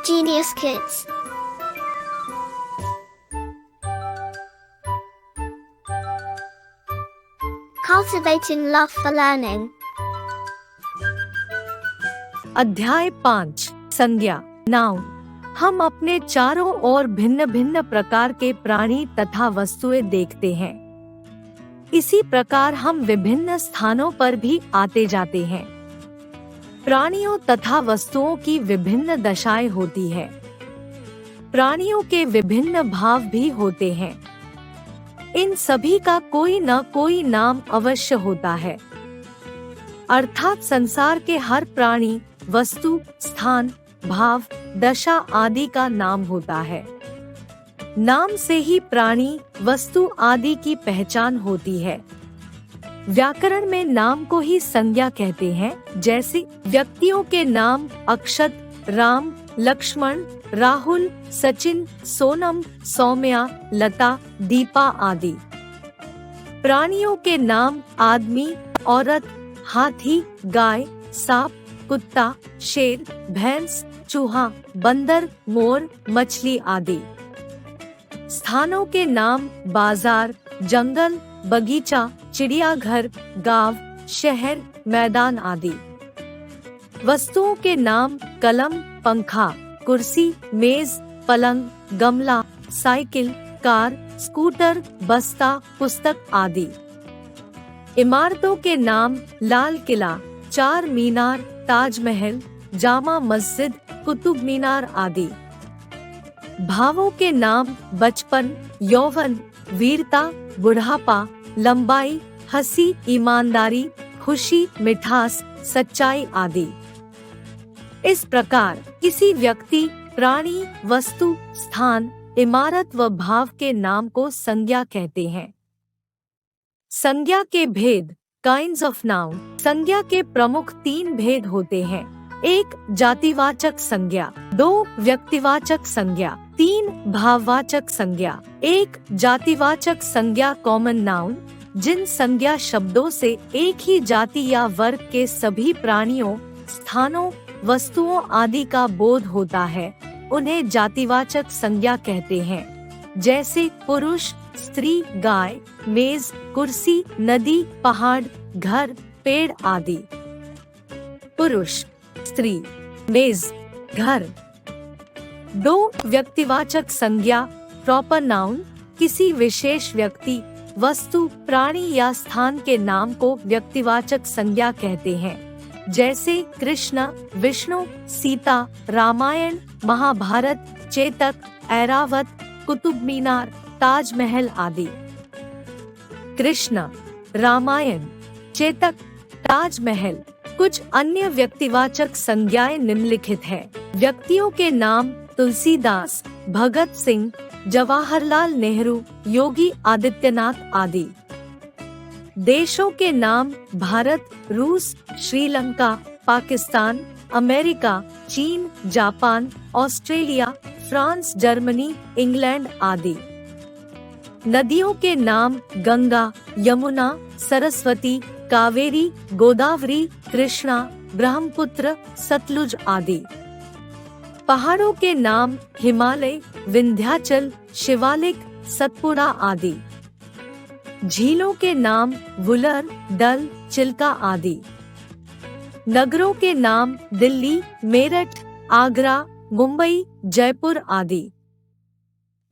Genius Kids. Cultivating love for learning. अध्याय 5 संज्ञा noun. हम अपने चारों ओर भिन्न भिन्न प्रकार के प्राणी तथा वस्तुएं देखते हैं। इसी प्रकार हम विभिन्न स्थानों पर भी आते जाते हैं। प्राणियों तथा वस्तुओं की विभिन्न दशाएं होती है। प्राणियों के विभिन्न भाव भी होते हैं। इन सभी का कोई न कोई नाम अवश्य होता है। अर्थात संसार के हर प्राणी, वस्तु, स्थान, भाव, दशा आदि का नाम होता है। नाम से ही प्राणी, वस्तु आदि की पहचान होती है। व्याकरण में नाम को ही संज्ञा कहते हैं। जैसे व्यक्तियों के नाम अक्षत, राम, लक्ष्मण, राहुल, सचिन, सोनम, सौम्या, लता, दीपा आदि। प्राणियों के नाम आदमी, औरत, हाथी, गाय, सांप, कुत्ता, शेर, भैंस, चूहा, बंदर, मोर, मछली आदि। स्थानों के नाम बाजार, जंगल, बगीचा, चिड़ियाघर, गांव, शहर, मैदान आदि। वस्तुओं के नाम कलम, पंखा, कुर्सी, मेज, पलंग, गमला, साइकिल, कार, स्कूटर, बस्ता, पुस्तक आदि। इमारतों के नाम लाल किला, चार मीनार, ताजमहल, जामा मस्जिद, कुतुब मीनार आदि। भावों के नाम बचपन, यौवन, वीरता, बुढ़ापा, लंबाई, हंसी, ईमानदारी, खुशी, मिठास, सच्चाई आदि। इस प्रकार किसी व्यक्ति, प्राणी, वस्तु, स्थान, इमारत व भाव के नाम को संज्ञा कहते हैं। संज्ञा के भेद काइंड्स ऑफ नाउन। संज्ञा के प्रमुख 3 भेद होते हैं। 1 जातिवाचक संज्ञा, 2 व्यक्तिवाचक संज्ञा, 3 भाववाचक संज्ञा। 1 जातिवाचक संज्ञा कॉमन नाउन, जिन संज्ञा शब्दों से एक ही जाति या वर्ग के सभी प्राणियों, स्थानों, वस्तुओं आदि का बोध होता है, उन्हें जातिवाचक संज्ञा कहते हैं। जैसे पुरुष, स्त्री, गाय, मेज, कुर्सी, नदी, पहाड़, घर, पेड़ आदि। पुरुष, स्त्री, मेज, घर। 2 व्यक्तिवाचक संज्ञा प्रॉपर नाउन, किसी विशेष व्यक्ति, वस्तु, प्राणी या स्थान के नाम को व्यक्तिवाचक संज्ञा कहते हैं। जैसे कृष्ण, विष्णु, सीता, रामायण, महाभारत, चेतक, ऐरावत, कुतुब मीनार, ताजमहल आदि। कृष्ण, रामायण, चेतक, ताजमहल। कुछ अन्य व्यक्तिवाचक संज्ञाएं निम्नलिखित है। व्यक्तियों के नाम तुलसीदास, भगत सिंह, जवाहरलाल नेहरू, योगी आदित्यनाथ आदि। देशों के नाम भारत, रूस, श्रीलंका, पाकिस्तान, अमेरिका, चीन, Japan, Australia, France, Germany, England आदि। नदियों के नाम गंगा, यमुना, सरस्वती, कावेरी, गोदावरी, कृष्णा, ब्रह्मपुत्र, सतलुज आदि। पहाड़ों के नाम हिमालय, विंध्याचल, शिवालिक, सतपुड़ा आदि। झीलों के नाम वुलर, डल, चिल्का आदि। नगरों के नाम दिल्ली, मेरठ, आगरा, मुंबई, जयपुर आदि।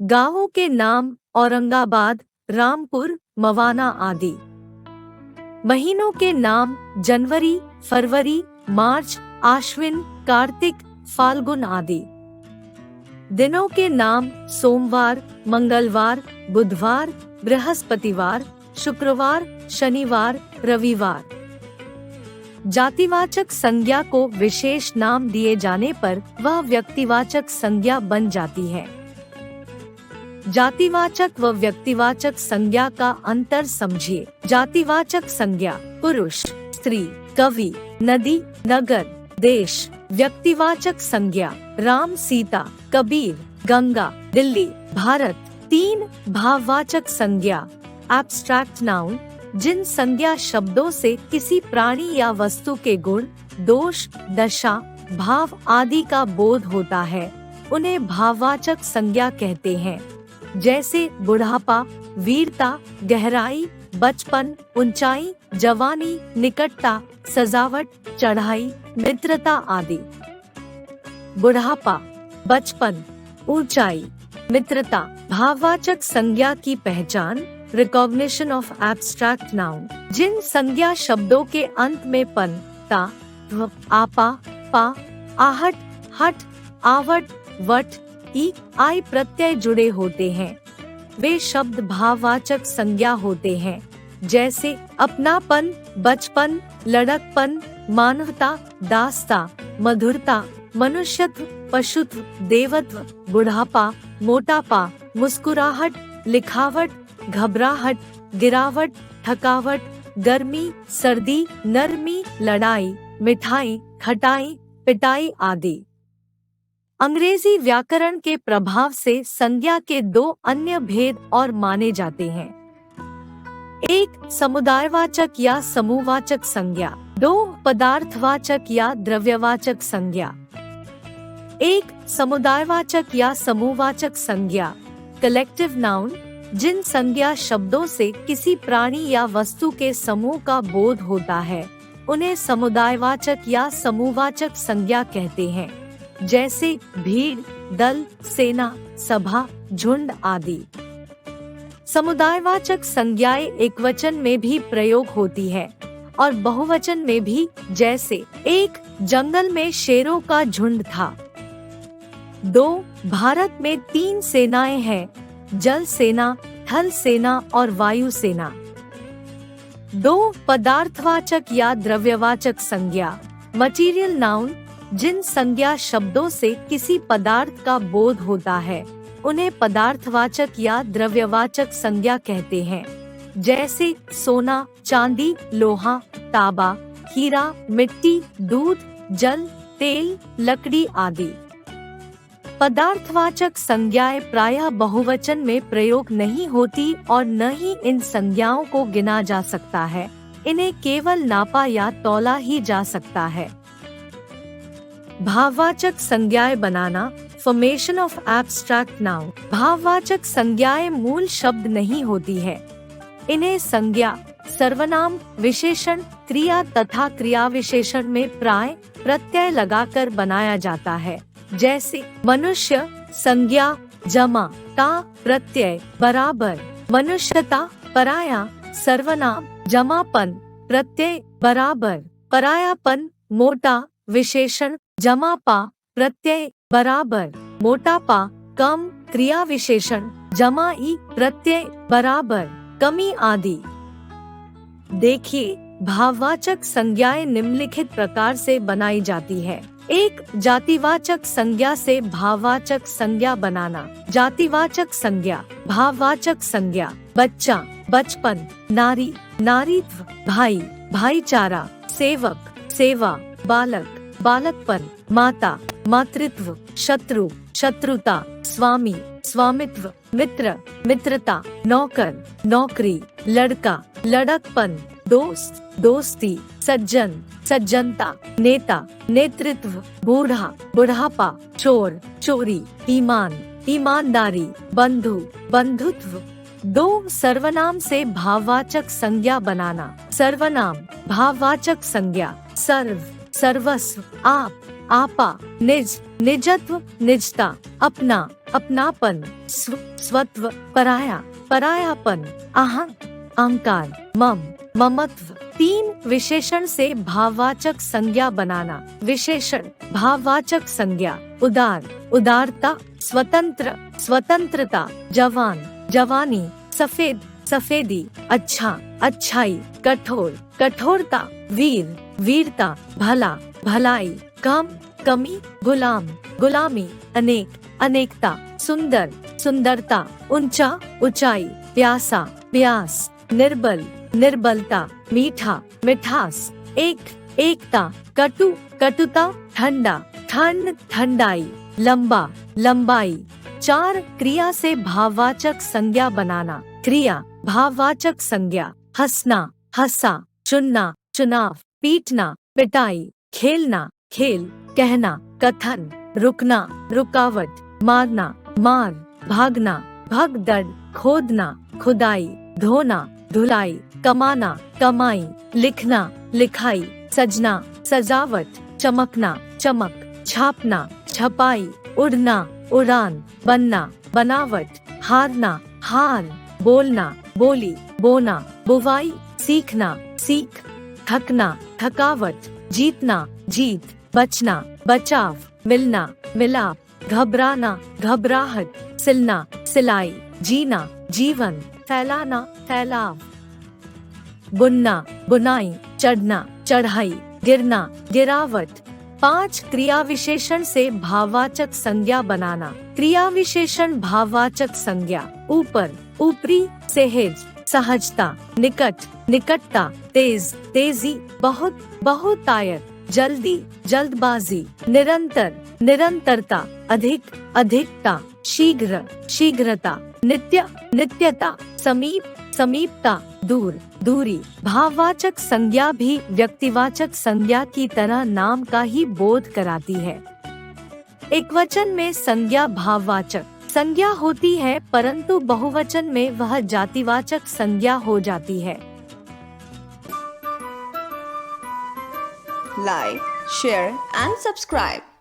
गांवों के नाम औरंगाबाद, रामपुर, मवाना आदि। महीनों के नाम जनवरी, फरवरी, मार्च, आश्विन, कार्तिक, फाल्गुन आदि। दिनों के नाम सोमवार, मंगलवार, बुधवार, बृहस्पतिवार, शुक्रवार, शनिवार, रविवार। जातिवाचक संज्ञा को विशेष नाम दिए जाने पर वह व्यक्तिवाचक संज्ञा बन जाती है। जातिवाचक व व्यक्तिवाचक संज्ञा का अंतर समझिए। जातिवाचक संज्ञा पुरुष, स्त्री, कवि, नदी, नगर, देश। व्यक्तिवाचक संज्ञा राम, सीता, कबीर, गंगा, दिल्ली, भारत। 3 भाववाचक संज्ञा एब्स्ट्रैक्ट नाउन, जिन संज्ञा शब्दों से किसी प्राणी या वस्तु के गुण, दोष, दशा, भाव आदि का बोध होता है, उन्हें भाववाचक संज्ञा कहते हैं, जैसे बुढ़ापा, वीरता, गहराई, बचपन, ऊंचाई, जवानी, निकटता, सजावट, चढ़ाई, मित्रता आदि। बुढ़ापा, बचपन, ऊंचाई, मित्रता। भाववाचक संज्ञा की पहचान, रिकॉग्निशन ऑफ एब्स्ट्रैक्ट नाउन, जिन संज्ञा शब्दों के अंत में पन, ता, व, आपा, पा, आहट, हट, आवट, वट, ई, आई प्रत्यय जुड़े होते हैं, वे शब्द भाववाचक संज्ञा होते हैं, जैसे अपनापन, बचपन, लड़कपन, मानवता, दासता, मधुरता, मनुष्यत्व, पशुत्व, देवत्व, बुढ़ापा, मोटापा, मुस्कुराहट, लिखावट, घबराहट, गिरावट, थकावट, गर्मी, सर्दी, नरमी, लड़ाई, मिठाई, खटाई, पिटाई आदि। अंग्रेजी व्याकरण के प्रभाव से संज्ञा के दो अन्य भेद और माने जाते हैं। एक, समुदायवाचक या समूहवाचक संज्ञा। दो, पदार्थवाचक या द्रव्यवाचक संज्ञा। एक, समुदायवाचक या समूहवाचक संज्ञा, कलेक्टिव नाउन, जिन संज्ञा शब्दों से किसी प्राणी या वस्तु के समूह का बोध होता है, उन्हें समुदायवाचक या समूहवाचक संज्ञा कहते हैं, जैसे भीड़, दल, सेना, सभा, झुंड आदि। समुदायवाचक संज्ञाएं एकवचन में भी प्रयोग होती है और बहुवचन में भी, जैसे एक जंगल में शेरों का झुंड था। दो, भारत में 3 सेनाएं हैं, जल सेना, थल सेना और वायु सेना। दो, पदार्थवाचक या द्रव्यवाचक संज्ञा, मटीरियल नाउन, जिन संज्ञा शब्दों से किसी पदार्थ का बोध होता है, उन्हें पदार्थवाचक या द्रव्यवाचक संज्ञा कहते हैं, जैसे सोना, चांदी, लोहा, तांबा, हीरा, मिट्टी, दूध, जल, तेल, लकड़ी आदि। पदार्थवाचक संज्ञाएं प्रायः बहुवचन में प्रयोग नहीं होती और न ही इन संज्ञाओं को गिना जा सकता है, इन्हें केवल नापा या तौला ही जा सकता है। भाववाचक संज्ञाएं बनाना, फॉर्मेशन ऑफ एब्स्ट्रैक्ट नाउन। भाववाचक संज्ञाएं मूल शब्द नहीं होती है, इन्हें संज्ञा, सर्वनाम, विशेषण, क्रिया तथा क्रिया विशेषण में प्राय प्रत्यय लगाकर बनाया जाता है, जैसे मनुष्य, संज्ञा, जमा, ता, प्रत्यय, बराबर, मनुष्यता, पराया, सर्वनाम, जमापन, प्रत्यय, बराबर, परायापन, मोटा, विशेषण, जमापा, प्रत्यय, बराबर, मोटापा, कम, क्रिया विशेषण, जमाई, प्रत्यय, बराबर, कमी आदि। देखिए, भाववाचक संज्ञाएं निम्नलिखित प्रकार से बनाई जाती है। एक, जातिवाचक संज्ञा से भाववाचक संज्ञा बनाना। जातिवाचक संज्ञा, भाववाचक संज्ञा, बच्चा, बचपन, नारी, नारीत्व, भाई, भाईचारा, सेवक, सेवा, बालक, बालकपन, माता, मातृत्व, शत्रु, शत्रुता, स्वामी, स्वामित्व, मित्र, मित्रता, नौकर, नौकरी, लड़का, लड़कपन, दोस्त, दोस्ती, सज्जन, सज्जनता, नेता, नेतृत्व, बूढ़ा, बुढ़ापा, चोर, चोरी, ईमान, ईमानदारी, बंधु, बंधुत्व। दो, सर्वनाम से भाववाचक संज्ञा बनाना। सर्वनाम, भाववाचक संज्ञा, सर्व, सर्वस्व, आप, आपा, निज, निजत्व, निजता, अपना, अपनापन, स्व, स्वत्व, पराया, परायापन, अहं, अहंकार, मम, ममत्व। तीन, विशेषण से भाववाचक संज्ञा बनाना। विशेषण, भाववाचक संज्ञा, उदार, उदारता, स्वतंत्र, स्वतंत्रता, जवान, जवानी, सफेद, सफेदी, अच्छा, अच्छाई, कठोर, कठोरता, वीर, वीरता, भला, भलाई, कम, कमी, गुलाम, गुलामी, अनेक, अनेकता, सुंदर, सुंदरता, ऊंचा, ऊंचाई, प्यासा, प्यास, निर्बल, निर्बलता, मीठा, मिठास, एक, एकता, कटु, कटुता, ठंडा, ठंड, ठंडाई, लंबा, लंबाई। चार, क्रिया से भाववाचक संज्ञा बनाना। क्रिया, भाववाचक संज्ञा, हंसना, हंसा, चुनना, चुनाव, पीटना, पिटाई, खेलना, खेल, कहना, कथन, रुकना, रुकावट, मारना, मार, भागना, भगदड़, खोदना, खुदाई, धोना, धुलाई, कमाना, कमाई, लिखना, लिखाई, सजना, सजावट, चमकना, चमक, छापना, छपाई, उड़ना, उड़ान, बनना, बनावट, हारना, हार, बोलना, बोली, बोना, बुवाई, सीखना, सीख, थकना, थकावट, जीतना, जीत, बचना, बचाव, मिलना, मिलाप, घबराना, घबराहट, सिलना, सिलाई, जीना, जीवन, फैलाना, फैलाव, बुनना, बुनाई, चढ़ना, चढ़ाई, गिरना, गिरावट। 5 क्रिया विशेषण से भाववाचक संज्ञा बनाना। क्रिया विशेषण भाववाचक संज्ञा: ऊपर, ऊपरी, सहज, सहजता, निकट, निकटता, तेज, तेजी, बहुत, बहुतायत, जल्दी, जल्दबाजी, निरंतर, निरंतरता, अधिक, अधिकता, शीघ्र, शीघ्रता, नित्य, नित्यता, समीप, समीपता, दूर, दूरी। भाववाचक संज्ञा भी व्यक्तिवाचक संज्ञा की तरह नाम का ही बोध कराती है। एकवचन में संज्ञा भाववाचक संज्ञा होती है, परंतु बहुवचन में वह जातिवाचक संज्ञा हो जाती है। Like, share and subscribe.